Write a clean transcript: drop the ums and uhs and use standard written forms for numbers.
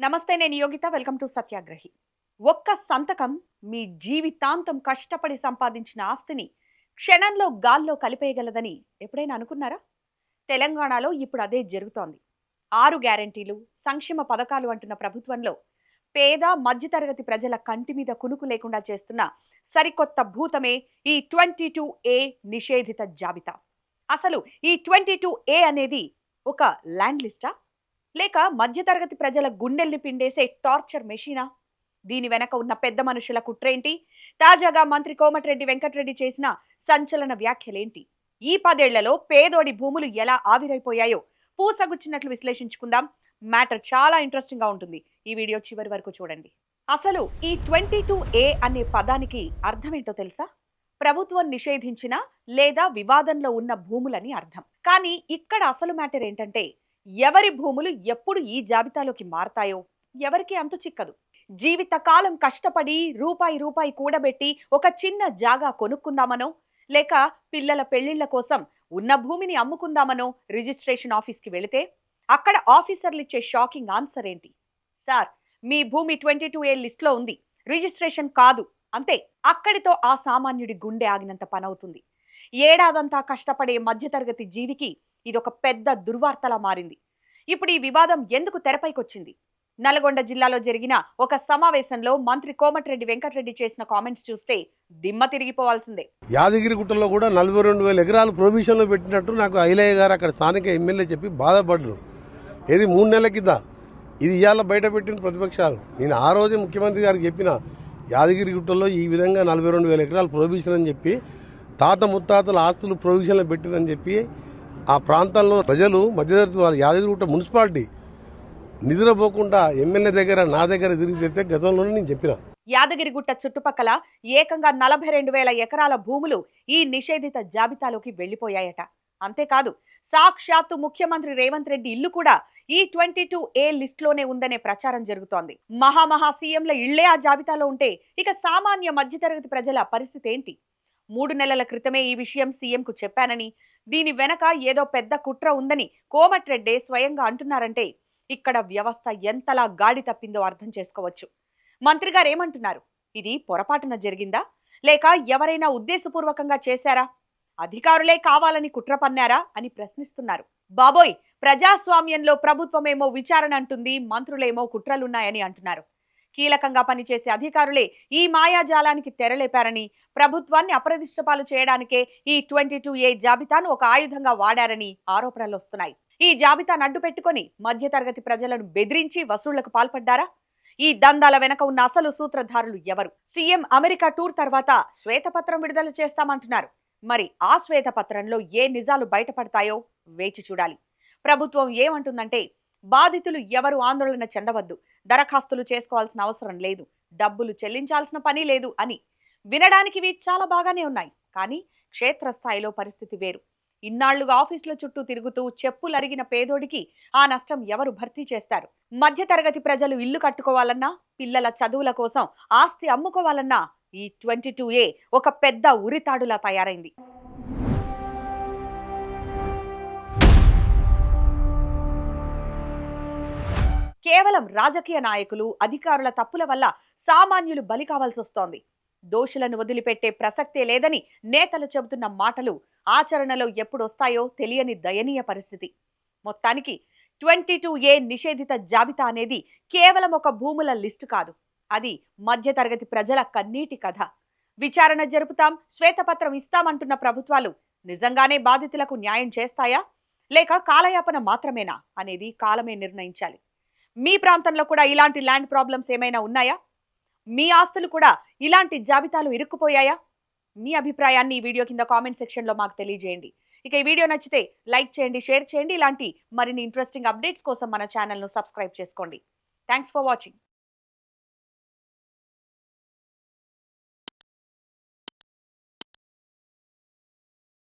నమస్తే, నేను Yogita. Welcome to సత్యాగ్రహి. ఒక్క సంతకం మీ జీవితాంతం కష్టపడి సంపాదించిన ఆస్తిని క్షణంలో గాల్లో కలిపేయగలదని ఎప్పుడైనా అనుకున్నారా? తెలంగాణలో ఇప్పుడు అదే జరుగుతోంది. 6 గ్యారెంటీలు, సంక్షేమ పథకాలు అంటున్న ప్రభుత్వంలో పేద మధ్యతరగతి ప్రజల కంటి మీద కునుకు లేకుండా చేస్తున్న సరికొత్త భూతమే ఈ 22A నిషేధిత జాబితా. అసలు ఈ 22A అనేది ఒక ల్యాండ్ లిస్టా, లేక మధ్యతరగతి ప్రజల గుండెల్ని పిండేసే టార్చర్ మెషీనా? దీని వెనక ఉన్న పెద్ద మనుషుల కుట్రేంటి? తాజాగా మంత్రి కోమటిరెడ్డి వెంకటరెడ్డి చేసిన సంచలన వ్యాఖ్యలేంటి? ఈ 10 ఏళ్లలో పేదోడి భూములు ఎలా ఆవిరైపోయాయో పూసగుచ్చినట్లు విశ్లేషించుకుందాం. మ్యాటర్ చాలా ఇంట్రెస్టింగ్ గా ఉంటుంది. ఈ వీడియో చివరి వరకు చూడండి. అసలు ఈ 22A అనే పదానికి అర్థమేంటో తెలుసా? ప్రభుత్వం నిషేధించిన లేదా వివాదంలో ఉన్న భూములని అర్థం. కానీ ఇక్కడ అసలు మ్యాటర్ ఏంటంటే, ఎవరి భూములు ఎప్పుడు ఈ జాబితాలోకి మారతాయో ఎవరికి అంతు చిక్కదు. జీవితకాలం కష్టపడి రూపాయి కూడబెట్టి ఒక చిన్న జాగా కొనుక్కుందామనో, లేక పిల్లల పెళ్లిళ్ల కోసం ఉన్న భూమిని అమ్ముకుందామనో రిజిస్ట్రేషన్ ఆఫీస్కి వెళితే అక్కడ ఆఫీసర్లు ఇచ్చే షాకింగ్ ఆన్సర్ ఏంటి? సార్, మీ భూమి 22A లిస్ట్లో ఉంది, రిజిస్ట్రేషన్ కాదు, అంతే. అక్కడితో ఆ సామాన్యుడి గుండె ఆగినంత పనవుతుంది. ఏడాదంతా కష్టపడే మధ్యతరగతి జీవికి ఇదొక పెద్ద దుర్వార్తలా మారింది. ఇప్పుడు ఈ వివాదం ఎందుకు తెరపైకొచ్చింది? నల్గొండ జిల్లాలో జరిగిన ఒక సమావేశంలో మంత్రి కోమటిరెడ్డి వెంకటరెడ్డి చేసిన కామెంట్స్ చూస్తే దిమ్మ తిరిగిపోవాల్సిందే. యాదగిరిగుట్టలో కూడా 42,000 ఎకరాలు ప్రొవిజన్లో పెట్టినట్టు నాకు ఐలయ్య గారు అక్కడ స్థానిక ఎమ్మెల్యే చెప్పి బాధపడ్డారు. ఇది 3 నెలల కింద. ఇది ఇవాళ బయట పెట్టిన ప్రతిపక్షాలు. నేను ఆ రోజే ముఖ్యమంత్రి గారికి చెప్పిన, యాదగిరిగుట్టలో ఈ విధంగా 42,000 ఎకరాలు ప్రొవిజన్ అని చెప్పి, తాత ముత్తాతల ఆస్తులు ప్రొవిజన్లో పెట్టినని చెప్పి ఆ ప్రాంతంలో ప్రజలు మధ్యతరగతి వాళ్ళు యాదగిరిగుట్ట మున్సిపాలిటీ నిద్రపోకుండా ఎమ్మెల్యే దగ్గర నా దగ్గర తిరిగితే గతంలోనే నేను చెప్పిన. యాదగిరిగుట్ట చుట్టుపక్కల ఏకంగా 42,000 ఎకరాల భూములు ఈ నిషేధిత జాబితాలోకి వెళ్లిపోయాయట. అంతేకాదు, సాక్షాత్తు ముఖ్యమంత్రి రేవంత్ రెడ్డి ఇల్లు కూడా ఈ 22A లిస్టులోనే ఉందనే ప్రచారం జరుగుతోంది. మహామహా సీఎంల ఇళ్లే ఆ జాబితాలో ఉంటే ఇక సామాన్య మధ్యతరగతి ప్రజల పరిస్థితి ఏంటి? 3 నెలల క్రితమే ఈ విషయం సీఎంకు చెప్పానని, దీని వెనక ఏదో పెద్ద కుట్ర ఉందని కోమటిరెడ్డి స్వయంగా అంటున్నారంటే ఇక్కడ వ్యవస్థ ఎంతలా గాడి తప్పిందో అర్థం చేసుకోవచ్చు. మంత్రి గారు ఏమంటున్నారు? ఇది పొరపాటున జరిగిందా, లేక ఎవరైనా ఉద్దేశపూర్వకంగా చేశారా? అధికారులే కావాలని కుట్ర పన్నారా అని ప్రశ్నిస్తున్నారు. బాబోయ్, ప్రజాస్వామ్యంలో ప్రభుత్వమేమో విచారణ అంటుంది, మంత్రులేమో కుట్రలున్నాయని అంటున్నారు. కీలకంగా పనిచేసే అధికారులే ఈ మాయాజాలానికి తెరలేపారని, ప్రభుత్వాన్ని అప్రదిష్టపాలు చేయడానికే ఈ 22A జాబితాను ఒక ఆయుధంగా వాడారని ఆరోపణలు వస్తున్నాయి. ఈ జాబితాను అడ్డు పెట్టుకుని మధ్యతరగతి ప్రజలను బెదిరించి వసూళ్లకు పాల్పడ్డారా? ఈ దందాల వెనక ఉన్న అసలు సూత్రధారులు ఎవరు? సీఎం అమెరికా టూర్ తర్వాత శ్వేతపత్రం విడుదల చేస్తామంటున్నారు. మరి ఆ శ్వేతపత్రంలో ఏ నిజాలు బయటపడతాయో వేచి చూడాలి. ప్రభుత్వం ఏమంటుందంటే, బాధితులు ఎవరు ఆందోళన చెందవద్దు, దరఖాస్తులు చేసుకోవాల్సిన అవసరం లేదు, డబ్బులు చెల్లించాల్సిన పని లేదు అని. వినడానికి ఇవి చాలా బాగానే ఉన్నాయి, కానీ క్షేత్రస్థాయిలో పరిస్థితి వేరు. ఇన్నాళ్లుగా ఆఫీసుల చుట్టూ తిరుగుతూ చెప్పులరిగిన పేదోడికి ఆ నష్టం ఎవరు భర్తీ చేస్తారు? మధ్యతరగతి ప్రజలు ఇల్లు కట్టుకోవాలన్నా, పిల్లల చదువుల కోసం ఆస్తి అమ్ముకోవాలన్నా ఈ 22A ఒక పెద్ద ఉరితాడులా తయారైంది. కేవలం రాజకీయ నాయకులు, అధికారుల తప్పుల వల్ల సామాన్యులు బలి కావాల్సి వస్తోంది. దోషులను వదిలిపెట్టే ప్రసక్తే లేదని నేతలు చెబుతున్న మాటలు ఆచరణలో ఎప్పుడొస్తాయో తెలియని దయనీయ పరిస్థితి. మొత్తానికి 22A నిషేధిత జాబితా అనేది కేవలం ఒక భూముల లిస్టు కాదు, అది మధ్యతరగతి ప్రజల కన్నీటి కథ. విచారణ జరుపుతాం, శ్వేతపత్రం ఇస్తామంటున్న ప్రభుత్వాలు నిజంగానే బాధితులకు న్యాయం చేస్తాయా, లేక కాలయాపన మాత్రమేనా అనేది కాలమే నిర్ణయించాలి. మీ ప్రాంతంలో కూడా ఇలాంటి ల్యాండ్ ప్రాబ్లమ్స్ ఏమైనా ఉన్నాయా? మీ ఆస్తులు కూడా ఇలాంటి జాబితాలు ఇరుక్కుపోయాయా? మీ అభిప్రాయాన్ని ఈ వీడియో కింద కామెంట్ సెక్షన్లో మాకు తెలియజేయండి. ఇక ఈ వీడియో నచ్చితే లైక్ చేయండి, షేర్ చేయండి. ఇలాంటి మరిన్ని ఇంట్రెస్టింగ్ అప్డేట్స్ కోసం మన ఛానల్ను సబ్స్క్రైబ్ చేసుకోండి. Thanks for watching.